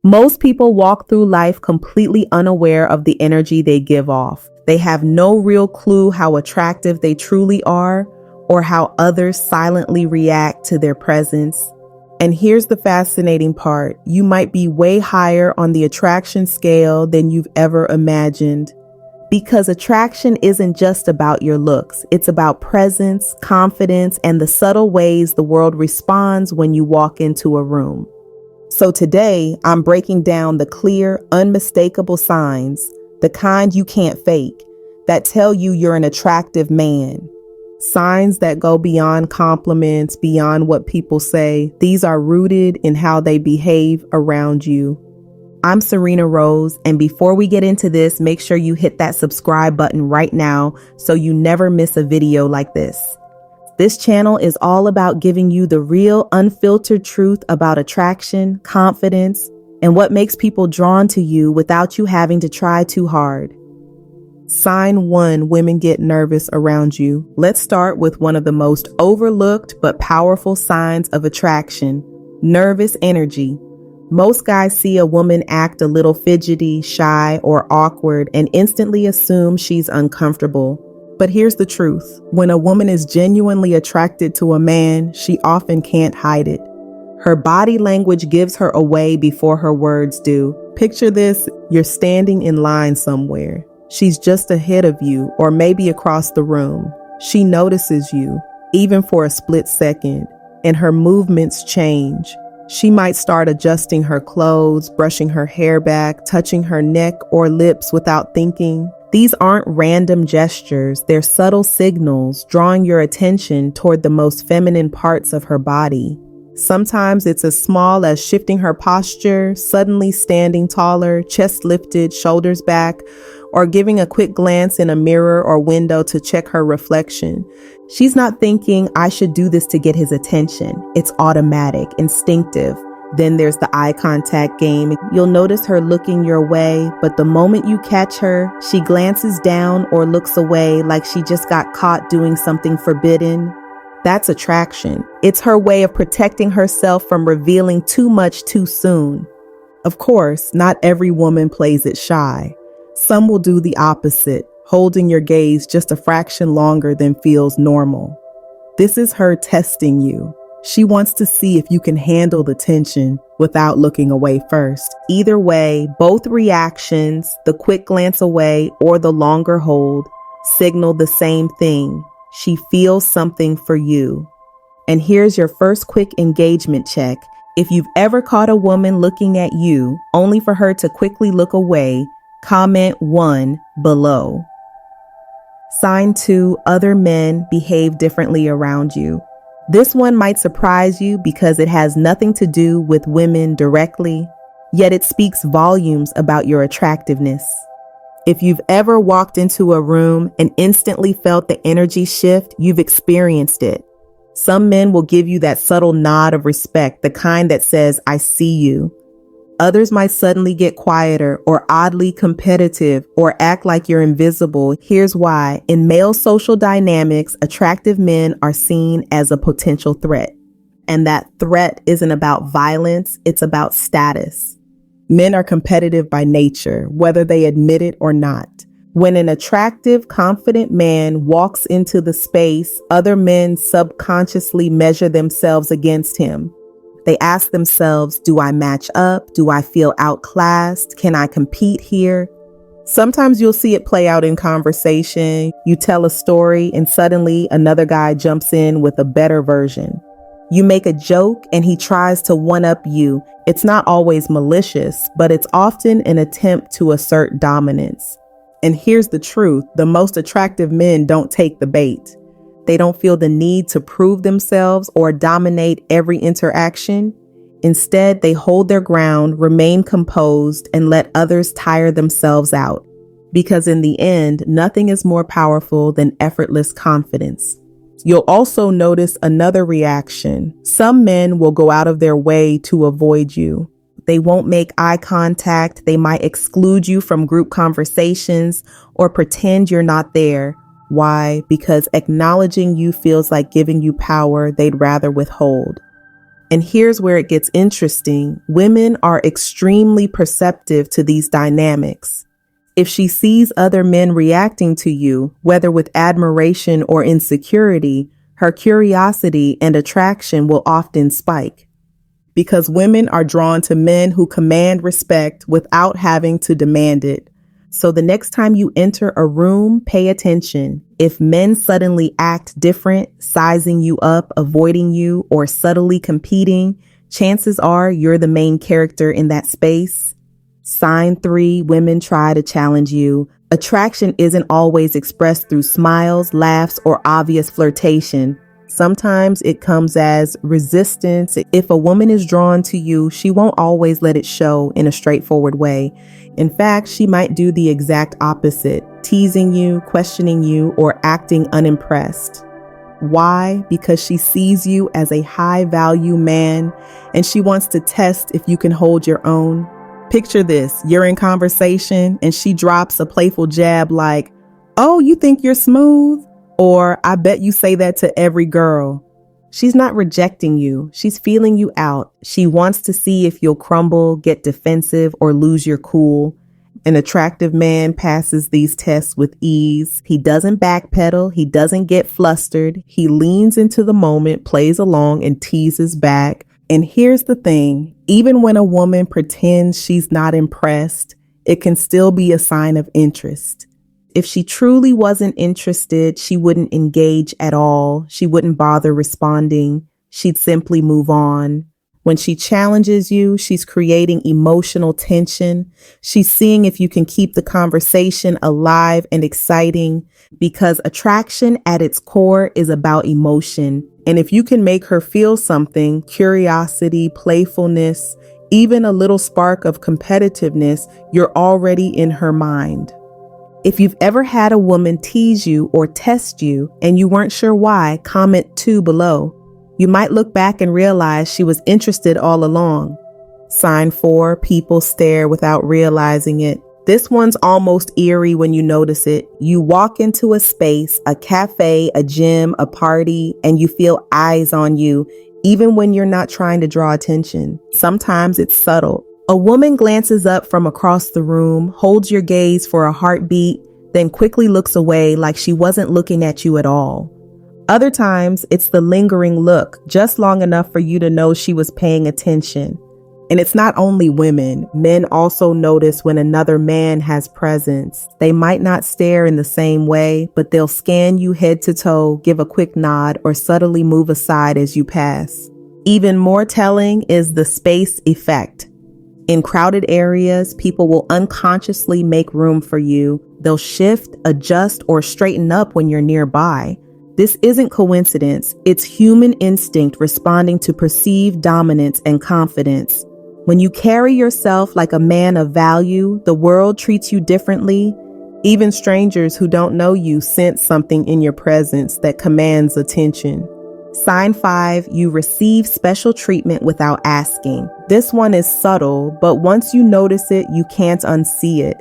Most people walk through life completely unaware of the energy they give off. They have no real clue how attractive they truly are or how others silently react to their presence. And here's the fascinating part. You might be way higher on the attraction scale than you've ever imagined. Because attraction isn't just about your looks. It's about presence, confidence, and the subtle ways the world responds when you walk into a room. So today, I'm breaking down the clear, unmistakable signs, the kind you can't fake, that tell you you're an attractive man. Signs that go beyond compliments, beyond what people say. These are rooted in how they behave around you. I'm Serena Rose, and before we get into this, make sure you hit that subscribe button right now so you never miss a video like this. This channel is all about giving you the real, unfiltered truth about attraction, confidence, and what makes people drawn to you without you having to try too hard. Sign 1, women get nervous around you. Let's start with one of the most overlooked but powerful signs of attraction: nervous energy. Most guys see a woman act a little fidgety, shy, or awkward and instantly assume she's uncomfortable. But here's the truth. When a woman is genuinely attracted to a man, she often can't hide it. Her body language gives her away before her words do. Picture this: you're standing in line somewhere. She's just ahead of you, or maybe across the room. She notices you, even for a split second, and her movements change. She might start adjusting her clothes, brushing her hair back, touching her neck or lips without thinking. These aren't random gestures, they're subtle signals drawing your attention toward the most feminine parts of her body. Sometimes it's as small as shifting her posture, suddenly standing taller, chest lifted, shoulders back, or giving a quick glance in a mirror or window to check her reflection. She's not thinking, I should do this to get his attention. It's automatic, instinctive. Then there's the eye contact game. You'll notice her looking your way, but the moment you catch her, she glances down or looks away like she just got caught doing something forbidden. That's attraction. It's her way of protecting herself from revealing too much too soon. Of course, not every woman plays it shy. Some will do the opposite, holding your gaze just a fraction longer than feels normal. This is her testing you. She wants to see if you can handle the tension without looking away first. Either way, both reactions, the quick glance away or the longer hold, signal the same thing. She feels something for you. And here's your first quick engagement check. If you've ever caught a woman looking at you, only for her to quickly look away, comment 1 below. Sign 2, other men behave differently around you. This one might surprise you because it has nothing to do with women directly, yet it speaks volumes about your attractiveness. If you've ever walked into a room and instantly felt the energy shift, you've experienced it. Some men will give you that subtle nod of respect, the kind that says, I see you. Others might suddenly get quieter or oddly competitive or act like you're invisible. Here's why. In male social dynamics, attractive men are seen as a potential threat. And that threat isn't about violence, it's about status. Men are competitive by nature, whether they admit it or not. When an attractive, confident man walks into the space, other men subconsciously measure themselves against him. They ask themselves, do I match up? Do I feel outclassed? Can I compete here? Sometimes you'll see it play out in conversation. You tell a story and suddenly another guy jumps in with a better version. You make a joke and he tries to one-up you. It's not always malicious, but it's often an attempt to assert dominance. And here's the truth. The most attractive men don't take the bait. They don't feel the need to prove themselves or dominate every interaction. Instead, they hold their ground, remain composed, and let others tire themselves out. Because in the end, nothing is more powerful than effortless confidence. You'll also notice another reaction. Some men will go out of their way to avoid you. They won't make eye contact. They might exclude you from group conversations or pretend you're not there. Why? Because acknowledging you feels like giving you power they'd rather withhold. And here's where it gets interesting. Women are extremely perceptive to these dynamics. If she sees other men reacting to you, whether with admiration or insecurity, her curiosity and attraction will often spike. Because women are drawn to men who command respect without having to demand it. So the next time you enter a room, pay attention. If men suddenly act different, sizing you up, avoiding you, or subtly competing, chances are you're the main character in that space. Sign 3, women try to challenge you. Attraction isn't always expressed through smiles, laughs, or obvious flirtation. Sometimes it comes as resistance. If a woman is drawn to you, she won't always let it show in a straightforward way. In fact, she might do the exact opposite, teasing you, questioning you, or acting unimpressed. Why? Because she sees you as a high-value man, and she wants to test if you can hold your own. Picture this, you're in conversation, and she drops a playful jab like, "Oh, you think you're smooth?" Or, "I bet you say that to every girl." She's not rejecting you. She's feeling you out. She wants to see if you'll crumble, get defensive, or lose your cool. An attractive man passes these tests with ease. He doesn't backpedal. He doesn't get flustered. He leans into the moment, plays along, and teases back. And here's the thing. Even when a woman pretends she's not impressed, it can still be a sign of interest. If she truly wasn't interested, she wouldn't engage at all. She wouldn't bother responding. She'd simply move on. When she challenges you, she's creating emotional tension. She's seeing if you can keep the conversation alive and exciting, because attraction at its core is about emotion. And if you can make her feel something, curiosity, playfulness, even a little spark of competitiveness, you're already in her mind. If you've ever had a woman tease you or test you and you weren't sure why, comment 2 below. You might look back and realize she was interested all along. Sign 4, people stare without realizing it. This one's almost eerie when you notice it. You walk into a space, a cafe, a gym, a party, and you feel eyes on you, even when you're not trying to draw attention. Sometimes it's subtle. A woman glances up from across the room, holds your gaze for a heartbeat, then quickly looks away like she wasn't looking at you at all. Other times, it's the lingering look, just long enough for you to know she was paying attention. And it's not only women. Men also notice when another man has presence. They might not stare in the same way, but they'll scan you head to toe, give a quick nod, or subtly move aside as you pass. Even more telling is the space effect. In crowded areas, people will unconsciously make room for you. They'll shift, adjust, or straighten up when you're nearby. This isn't coincidence. It's human instinct responding to perceived dominance and confidence. When you carry yourself like a man of value, the world treats you differently. Even strangers who don't know you sense something in your presence that commands attention. Sign 5, you receive special treatment without asking. This one is subtle, but once you notice it, you can't unsee it.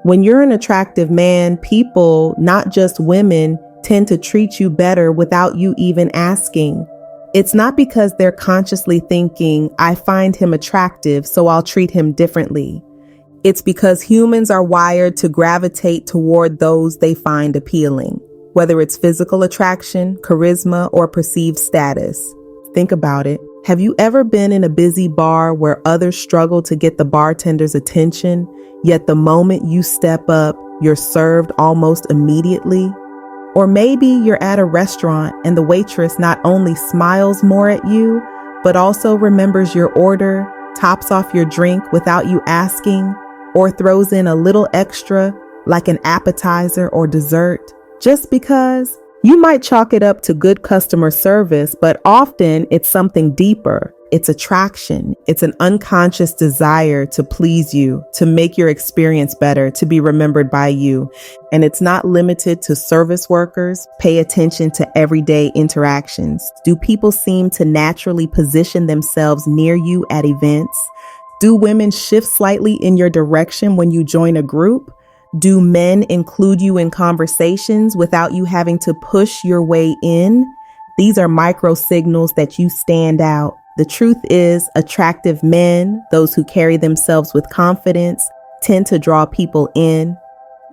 When you're an attractive man, people, not just women, tend to treat you better without you even asking. It's not because they're consciously thinking, "I find him attractive, so I'll treat him differently." It's because humans are wired to gravitate toward those they find appealing, whether it's physical attraction, charisma, or perceived status. Think about it. Have you ever been in a busy bar where others struggle to get the bartender's attention, yet the moment you step up, you're served almost immediately? Or maybe you're at a restaurant and the waitress not only smiles more at you, but also remembers your order, tops off your drink without you asking, or throws in a little extra like an appetizer or dessert, just because. You might chalk it up to good customer service, but often it's something deeper. It's attraction. It's an unconscious desire to please you, to make your experience better, to be remembered by you. And it's not limited to service workers. Pay attention to everyday interactions. Do people seem to naturally position themselves near you at events? Do women shift slightly in your direction when you join a group? Do men include you in conversations without you having to push your way in? These are micro signals that you stand out. The truth is, attractive men, those who carry themselves with confidence, tend to draw people in.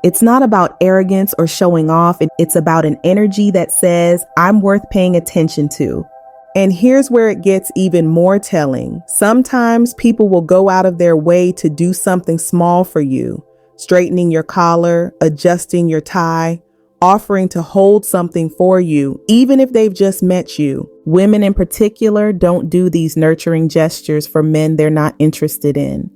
It's not about arrogance or showing off. It's about an energy that says, I'm worth paying attention to. And here's where it gets even more telling. Sometimes people will go out of their way to do something small for you, straightening your collar, adjusting your tie, offering to hold something for you, even if they've just met you. Women in particular don't do these nurturing gestures for men they're not interested in.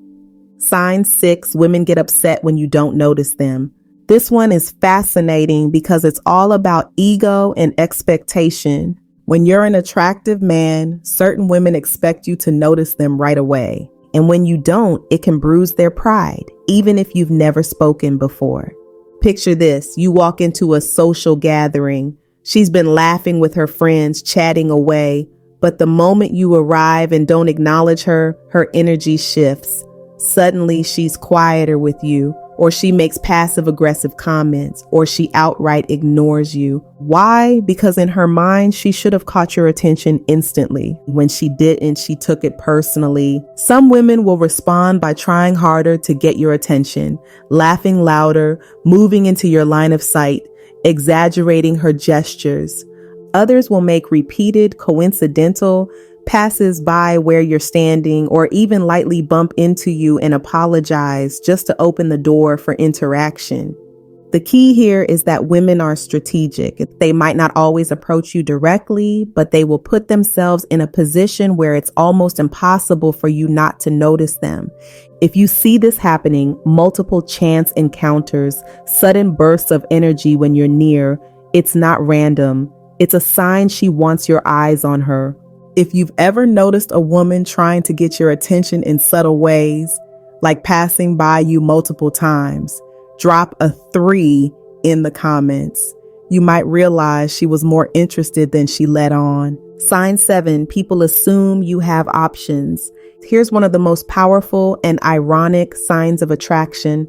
Sign 6, women get upset when you don't notice them. This one is fascinating because it's all about ego and expectation. When you're an attractive man, certain women expect you to notice them right away. And when you don't, it can bruise their pride, even if you've never spoken before. Picture this. You walk into a social gathering. She's been laughing with her friends, chatting away. But the moment you arrive and don't acknowledge her, her energy shifts. Suddenly, she's quieter with you, or she makes passive-aggressive comments, or she outright ignores you. Why? Because in her mind, she should have caught your attention instantly. When she didn't, she took it personally. Some women will respond by trying harder to get your attention, laughing louder, moving into your line of sight, exaggerating her gestures. Others will make repeated, coincidental passes by where you're standing, or even lightly bump into you and apologize just to open the door for interaction. The key here is that women are strategic. They might not always approach you directly, but they will put themselves in a position where it's almost impossible for you not to notice them. If you see this happening, multiple chance encounters, sudden bursts of energy when you're near, it's not random. It's a sign she wants your eyes on her. If you've ever noticed a woman trying to get your attention in subtle ways, like passing by you multiple times, drop a 3 in the comments. You might realize she was more interested than she let on. Sign 7, people assume you have options. Here's one of the most powerful and ironic signs of attraction.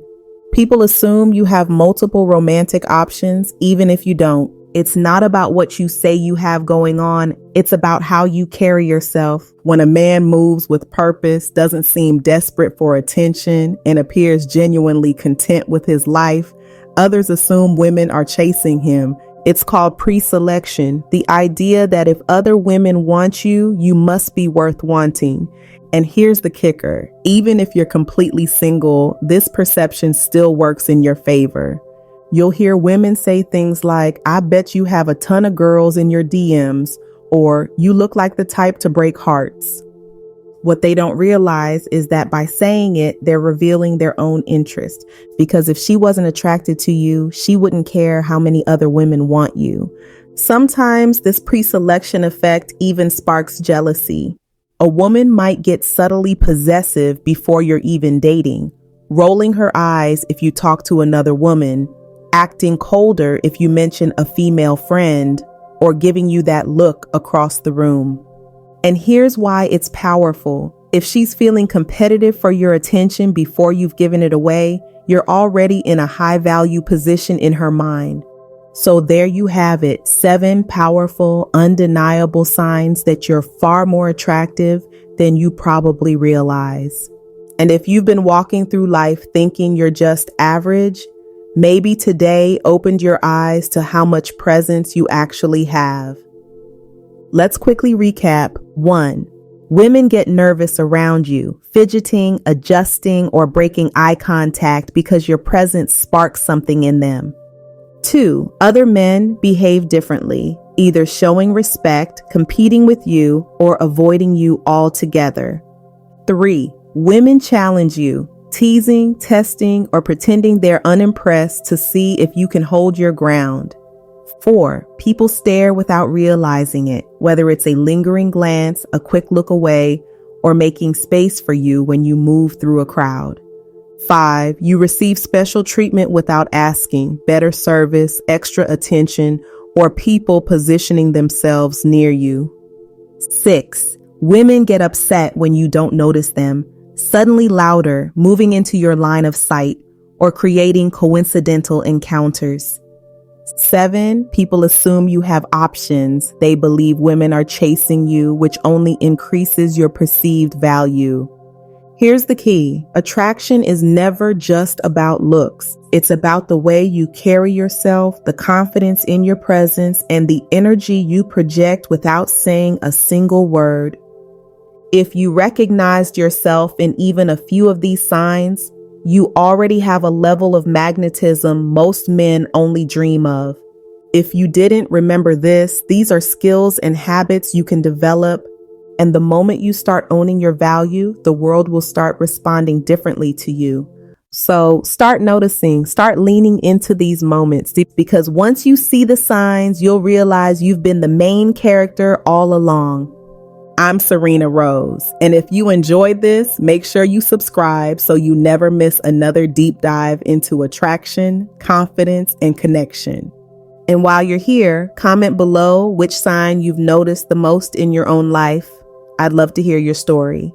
People assume you have multiple romantic options, even if you don't. It's not about what you say you have going on. It's about how you carry yourself. When a man moves with purpose, doesn't seem desperate for attention, and appears genuinely content with his life, others assume women are chasing him. It's called pre-selection, the idea that if other women want you, you must be worth wanting. And here's the kicker. Even if you're completely single, this perception still works in your favor. You'll hear women say things like, I bet you have a ton of girls in your DMs, or you look like the type to break hearts. What they don't realize is that by saying it, they're revealing their own interest. Because if she wasn't attracted to you, she wouldn't care how many other women want you. Sometimes this pre-selection effect even sparks jealousy. A woman might get subtly possessive before you're even dating, rolling her eyes if you talk to another woman, acting colder if you mention a female friend, or giving you that look across the room. And here's why it's powerful. If she's feeling competitive for your attention before you've given it away, you're already in a high value position in her mind. So there you have it, 7 powerful, undeniable signs that you're far more attractive than you probably realize. And if you've been walking through life thinking you're just average, maybe today opened your eyes to how much presence you actually have. Let's quickly recap. 1. Women get nervous around you, fidgeting, adjusting, or breaking eye contact because your presence sparks something in them. 2. Other men behave differently, either showing respect, competing with you, or avoiding you altogether. 3. Women challenge you, teasing, testing, or pretending they're unimpressed to see if you can hold your ground. 4. People stare without realizing it, whether it's a lingering glance, a quick look away, or making space for you when you move through a crowd. 5. You receive special treatment without asking, better service, extra attention, or people positioning themselves near you. 6. Women get upset when you don't notice them, suddenly louder, moving into your line of sight, or creating coincidental encounters. 7, people assume you have options. They believe women are chasing you, which only increases your perceived value. Here's the key. Attraction is never just about looks. It's about the way you carry yourself, the confidence in your presence, and the energy you project without saying a single word. If you recognized yourself in even a few of these signs, you already have a level of magnetism most men only dream of. If you didn't, remember this. These are skills and habits you can develop. And the moment you start owning your value, the world will start responding differently to you. So start noticing, start leaning into these moments, because once you see the signs, you'll realize you've been the main character all along. I'm Serena Rose, and if you enjoyed this, make sure you subscribe so you never miss another deep dive into attraction, confidence, and connection. And while you're here, comment below which sign you've noticed the most in your own life. I'd love to hear your story.